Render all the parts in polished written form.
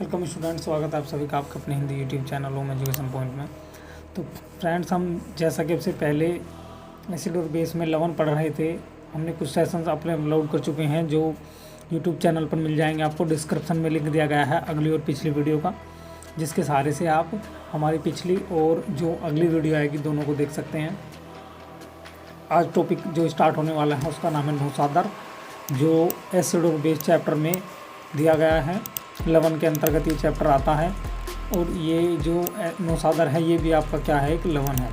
Welcome student, स्वागत है आप सभी का आपके अपने Hindi YouTube channel home education point में। तो फ्रेंड्स, हम जैसा कि सबसे पहले एसिड और बेस में 11 पढ़ रहे थे, हमने कुछ सेशंस अपने अपलोड कर चुके हैं जो यूट्यूब चैनल पर मिल जाएंगे। आपको डिस्क्रिप्शन में लिंक दिया गया है अगली और पिछली वीडियो का, जिसके सहारे से आप हमारी पिछली और जो अगली वीडियो आएगी दोनों को देख सकते हैं। आज टॉपिक जो स्टार्ट होने वाला है उसका नाम है नौसादर, जो एसिड और बेस चैप्टर में दिया गया है। 11 के अंतर्गत ये चैप्टर आता है और ये जो नौसादर है ये भी आपका क्या है, एक 11 है।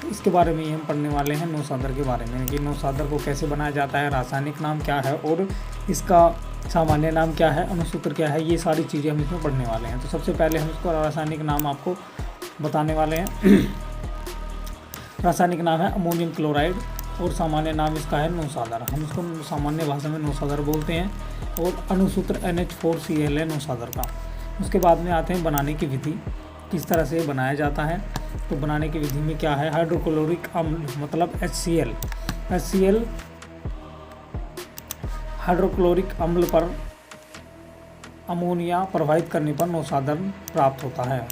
तो इसके बारे में ही हम पढ़ने वाले हैं नौसादर के बारे में कि नौसादर को कैसे बनाया जाता है, रासायनिक नाम क्या है और इसका सामान्य नाम क्या है, अनुसूत्र क्या है, ये सारी चीज़ें हम इसमें पढ़ने वाले हैं। तो सबसे पहले हम इसको रासायनिक नाम आपको बताने वाले हैं। रासायनिक नाम है अमोनियम क्लोराइड और सामान्य नाम इसका है नौसादर। हम इसको सामान्य भाषा में नौसादर बोलते हैं और अनुसूत्र NH4Cl है नौसादर का। उसके बाद में आते हैं बनाने की विधि, किस तरह से बनाया जाता है। तो बनाने की विधि में क्या है, हाइड्रोक्लोरिक अम्ल मतलब HCl हाइड्रोक्लोरिक अम्ल पर अमोनिया प्रवाहित करने पर नौसादर प्राप्त होता है,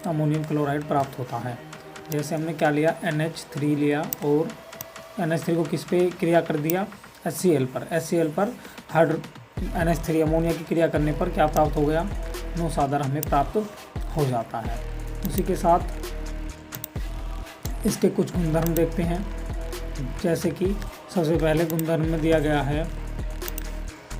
अमोनियम क्लोराइड प्राप्त होता है। जैसे हमने क्या लिया, NH3 लिया और NH3 को किस पे क्रिया कर दिया, HCl पर NH3 अमोनिया की क्रिया करने पर क्या प्राप्त हो गया, नौसादर हमें प्राप्त हो जाता है। उसी के साथ इसके कुछ गुणधर्म देखते हैं। जैसे कि सबसे पहले गुणधर्म में दिया गया है,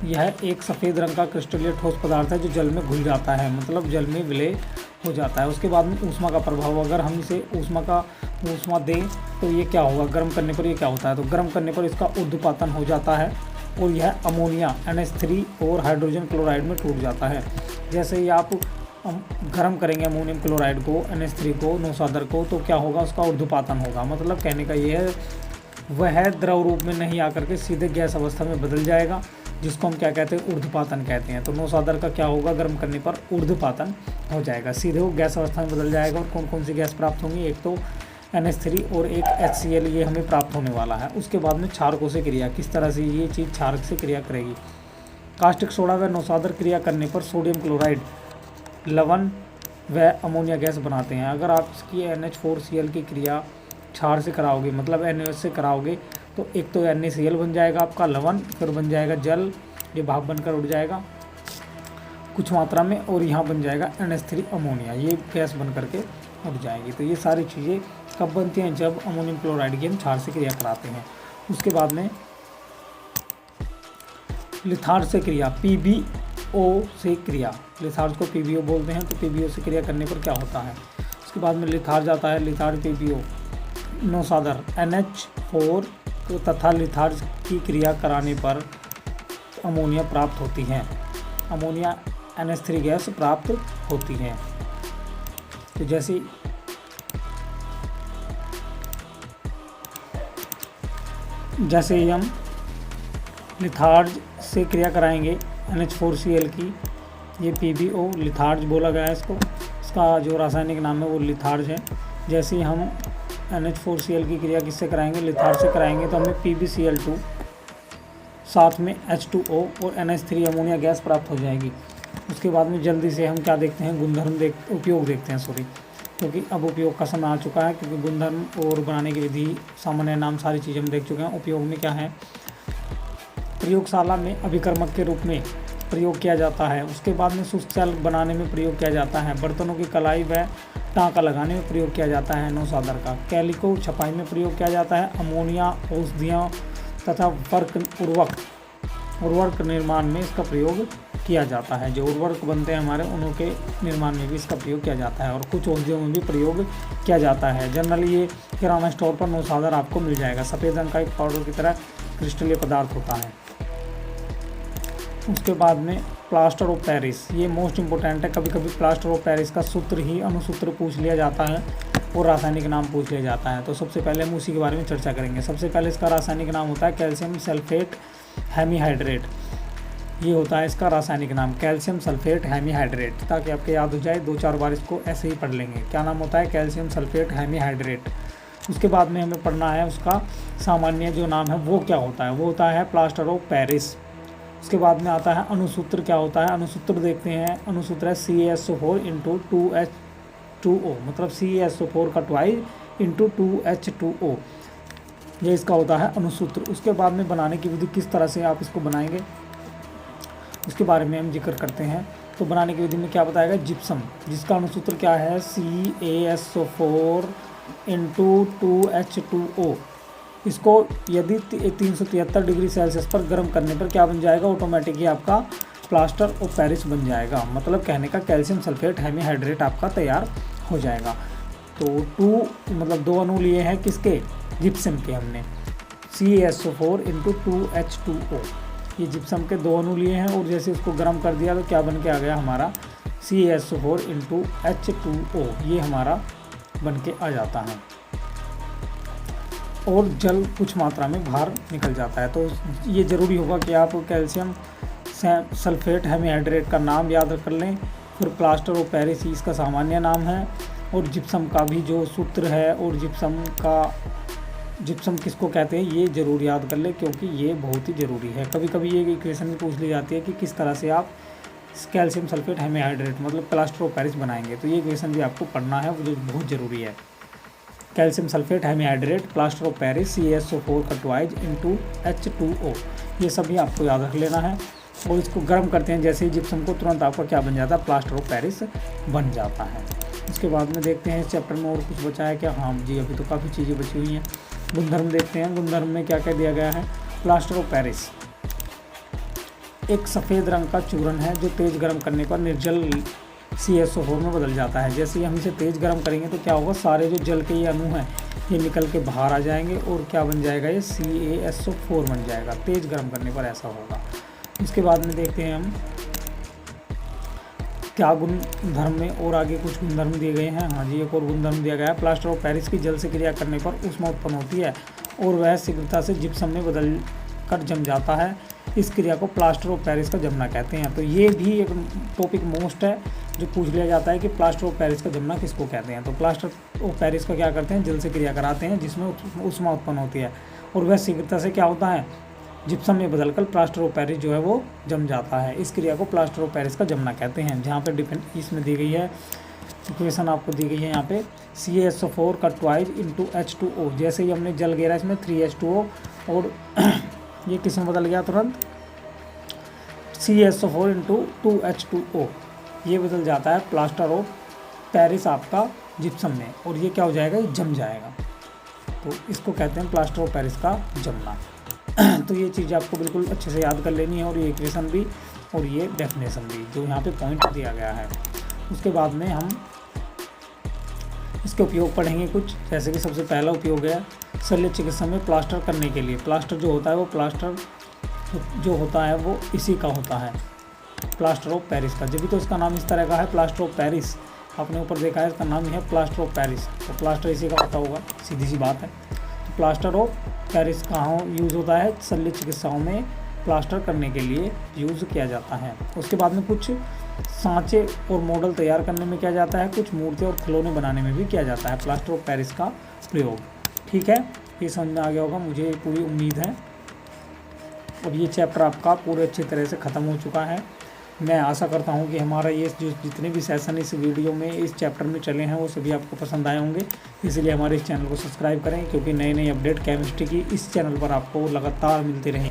यह एक सफ़ेद रंग का क्रिस्टलीय ठोस पदार्थ है जो जल में घुल जाता है, मतलब जल में विलय हो जाता है। उसके बाद में ऊष्मा का प्रभाव, अगर हम इसे ऊष्मा दें तो ये क्या होगा, गर्म करने पर ये क्या होता है, तो गर्म करने पर इसका ऊर्ध्वपातन हो जाता है और यह अमोनिया NH3 और हाइड्रोजन क्लोराइड में टूट जाता है। जैसे ही आप गर्म करेंगे अमोनियम क्लोराइड को, NH3 को, नौसादर को, तो क्या होगा, उसका ऊर्ध्वपातन होगा। मतलब कहने का ये है, वह द्रव रूप में नहीं आकर के सीधे गैस अवस्था में बदल जाएगा, जिसको हम क्या कहते हैं, ऊर्ध्वपातन कहते हैं। तो नौसादर का क्या होगा, गर्म करने पर ऊर्ध्वपातन हो जाएगा, सीधे वो गैस अवस्था में बदल जाएगा। और कौन कौन सी गैस प्राप्त होंगी, एक तो NH3 और एक HCl, ये हमें प्राप्त होने वाला है। उसके बाद में क्षारकों से क्रिया, किस तरह से ये चीज़ क्षारक से क्रिया करेगी। कास्टिक सोडा व नौसादर क्रिया करने पर सोडियम क्लोराइड, लवण व अमोनिया गैस बनाते हैं। अगर आप इसकी NH4Cl की क्रिया क्षार से कराओगे, मतलब NaOH से कराओगे, तो एक तो NaCl बन जाएगा आपका लवण, फिर बन जाएगा जल, ये भाप बनकर उड़ जाएगा कुछ मात्रा में, और यहाँ बन जाएगा NH3 अमोनिया, ये गैस बन करके उड़ जाएगी। तो ये सारी चीज़ें कब बनती हैं, जब अमोनियम क्लोराइड की हम क्षार से क्रिया कराते हैं। उसके बाद में लिथार्ज से क्रिया, PbO से क्रिया, लिथार्ज को PbO बोलते हैं। तो PbO से क्रिया करने पर क्या होता है, उसके बाद में लिथार्ज आता है, लिथार्ज PbO, नौसादर NH4 तथा लिथार्ज की क्रिया कराने पर अमोनिया प्राप्त होती है, अमोनिया NH3 गैस प्राप्त होती है। तो जैसे ही हम लिथार्ज से क्रिया कराएंगे NH4Cl की, ये PbO लिथार्ज बोला गया है इसको, इसका जो रासायनिक नाम है वो लिथार्ज है। जैसे ही हम NH4Cl की क्रिया किससे कराएंगे, लिथार्ज से कराएंगे, तो हमें PbCl2 साथ में H2O और NH3 अमोनिया गैस प्राप्त हो जाएगी। उसके बाद में जल्दी से हम क्या देखते हैं, उपयोग देखते हैं, क्योंकि अब उपयोग का समय आ चुका है, क्योंकि गुणधर्म और बनाने की विधि, सामान्य नाम, सारी चीज़ें हम देख चुके हैं। उपयोग में क्या है, प्रयोगशाला में अभिकर्मक के रूप में प्रयोग किया जाता है। उसके बाद में शुष्क चाल बनाने में प्रयोग किया जाता है। बर्तनों की कलाई व टाँका लगाने में प्रयोग किया जाता है नौसादर का। कैलिको छपाई में प्रयोग किया जाता है। अमोनिया औषधियों तथा उर्वरक निर्माण में इसका प्रयोग किया जाता है। जो उर्वरक बनते हैं हमारे, उन्हों के निर्माण में भी इसका प्रयोग किया जाता है और कुछ औषधियों में भी प्रयोग किया जाता है। जनरली ये किराना स्टोर पर नौसादर आपको मिल जाएगा। सफ़ेद रंग का एक पाउडर की तरह क्रिस्टलीय पदार्थ होता है। उसके बाद में प्लास्टर ऑफ पेरिस, ये मोस्ट इंपॉर्टेंट है। कभी कभी प्लास्टर ऑफ पेरिस का सूत्र ही अनुसूत्र पूछ लिया जाता है और रासायनिक नाम पूछ लिया जाता है। तो सबसे पहले हम उसी के बारे में चर्चा करेंगे। सबसे पहले इसका रासायनिक नाम होता है कैल्शियम सल्फेट हेमीहाइड्रेट, ये होता है इसका रासायनिक नाम, कैल्शियम सल्फेट हेमीहाइड्रेट। ताकि आपके याद हो जाए, 2-4 बार इसको ऐसे ही पढ़ लेंगे। क्या नाम होता है, कैल्शियम सल्फेट हेमीहाइड्रेट। उसके बाद में हमें पढ़ना है उसका सामान्य जो नाम है वो क्या होता है, वो होता है प्लास्टर ऑफ पेरिस। उसके बाद में आता है अणुसूत्र। क्या होता है अणुसूत्र देखते हैं। अणुसूत्र है CaSO4 × 2H2O, मतलब CaSO4 का ट्वाइस × 2H2O, ये इसका होता है अणुसूत्र। उसके बाद में बनाने की विधि, किस तरह से आप इसको बनाएंगे उसके बारे में हम जिक्र करते हैं। तो बनाने की विधि में क्या बताएगा, जिप्सम, जिसका अणुसूत्र क्या है CaSO4 × 2H2O। इसको यदि 373 डिग्री सेल्सियस पर गर्म करने पर क्या बन जाएगा, ऑटोमेटिकली आपका प्लास्टर ऑफ पेरिस बन जाएगा। मतलब कहने का कैल्शियम सल्फेट हेमीहाइड्रेट आपका तैयार हो जाएगा। तो 2 अणु लिए हैं किसके, जिप्सम के हमने, CaSO4 × 2H2O, ये जिप्सम के 2 अणु लिए हैं और जैसे इसको गर्म कर दिया तो क्या बन के आ गया हमारा CaSO4 × H2O, ये हमारा बन के आ जाता है और जल कुछ मात्रा में बाहर निकल जाता है। तो ये ज़रूरी होगा कि आप कैल्शियम सल्फेट हेमीहाइड्रेट का नाम याद कर लें, फिर प्लास्टर ऑफ पेरिस इसका सामान्य नाम है, और जिप्सम का भी जो सूत्र है, और जिप्सम किसको कहते हैं ये ज़रूर याद कर ले, क्योंकि ये बहुत ही ज़रूरी है। कभी कभी ये इक्वेशन भी पूछ ली जाती है कि किस तरह से आप कैल्शियम सल्फेट हेमीहाइड्रेट मतलब प्लास्टर ऑफ पेरिस बनाएंगे, तो ये इक्वेशन भी आपको पढ़ना है, जो बहुत ज़रूरी है। Calcium sulphate hemihydrate plaster of Paris CaSO4 का ट्वाइस × H2O, ये सभी आपको याद रख लेना है। और इसको गर्म करते हैं जैसे ही जिप्सम को, तुरंत आपका क्या बन जाता है, प्लास्टर ऑफ पेरिस बन जाता है। उसके बाद में देखते हैं इस चैप्टर में और कुछ बचा है क्या। हाँ जी, अभी तो काफ़ी चीज़ें बची हुई हैं। गुणधर्म देखते हैं, गुणधर्म में क्या क्या दिया गया है। प्लास्टर ऑफ पेरिस एक सफ़ेद रंग का चूर्ण है जो तेज़ गर्म करने पर निर्जल CaSO4 में बदल जाता है। जैसे ही हम इसे तेज़ गर्म करेंगे तो क्या होगा, सारे जो जल के ये अणु हैं ये निकल के बाहर आ जाएंगे और क्या बन जाएगा, ये CaSO4 बन जाएगा। तेज़ गर्म करने पर ऐसा होगा। इसके बाद में देखते हैं हम क्या गुणधर्म में और आगे कुछ गुणधर्म दिए गए हैं। हाँ जी, एक और गुणधर्म दिया गया है। प्लास्टर ऑफ पेरिस की जल से क्रिया करने पर ऊष्मा उत्पन्न होती है और वह शीघ्रता से जिप्सम में बदल कर जम जाता है। इस क्रिया को प्लास्टर ऑफ पेरिस का जमना कहते हैं। तो ये भी एक टॉपिक मोस्ट है जो पूछ लिया जाता है कि प्लास्टर ऑफ पेरिस का जमना किसको कहते हैं। तो प्लास्टर ऑफ पेरिस का क्या करते हैं, जल से क्रिया कराते हैं जिसमें ऊष्मा उत्पन्न होती है और वह शीघ्रता से क्या होता है, जिप्सम में बदलकर प्लास्टर ऑफ पेरिस जो है वो जम जाता है। इस क्रिया को प्लास्टर ऑफ पेरिस का जमना कहते हैं। जहाँ पे इसमें दी गई है इक्वेशन आपको दी गई है यहाँ पे CaSO4 का ट्वाइस × H2O। जैसे ही हमने जल गिरा इसमें 3H2O और ये किस में बदल गया तुरंत, CaSO4 × 2H2O, ये बदल जाता है प्लास्टर ऑफ पेरिस आपका जिप्सम में और ये क्या हो जाएगा, ये जम जाएगा। तो इसको कहते हैं प्लास्टर ऑफ पेरिस का जमना। तो ये चीज़ आपको बिल्कुल अच्छे से याद कर लेनी है और ये इक्वेशन भी और ये डेफिनेशन भी जो यहाँ पे पॉइंट दिया गया है। उसके बाद में हम इसके उपयोग पढ़ेंगे कुछ, जैसे कि सबसे पहला उपयोग है शल्य चिकित्सा में प्लास्टर करने के लिए। प्लास्टर जो होता है वो प्लास्टर जो होता है वो इसी का होता है, प्लास्टर ऑफ पेरिस का। जब भी तो इसका नाम इस तरह का है प्लास्टर ऑफ पेरिस, आपने ऊपर देखा है इसका नाम ही है प्लास्टर ऑफ पेरिस, तो प्लास्टर इसी का होता होगा, सीधी सी बात है। तो प्लास्टर ऑफ पेरिस कहाँ यूज़ होता है, शल्य चिकित्साओं में प्लास्टर करने के लिए यूज़ किया जाता है। उसके बाद में कुछ सांचे और मॉडल तैयार करने में किया जाता है, कुछ मूर्तियाँ और खिलौने बनाने में भी किया जाता है प्लास्टर ऑफ पेरिस का प्रयोग। ठीक है, ये समझ में आ गया होगा, मुझे पूरी उम्मीद है। अब ये चैप्टर आपका पूरे अच्छी तरह से ख़त्म हो चुका है। मैं आशा करता हूँ कि हमारा ये जो जितने भी सेशन इस वीडियो में इस चैप्टर में चले हैं वो सभी आपको पसंद आए होंगे। इसलिए हमारे इस चैनल को सब्सक्राइब करें, क्योंकि नई नई अपडेट केमिस्ट्री की इस चैनल पर आपको लगातार मिलती रहें।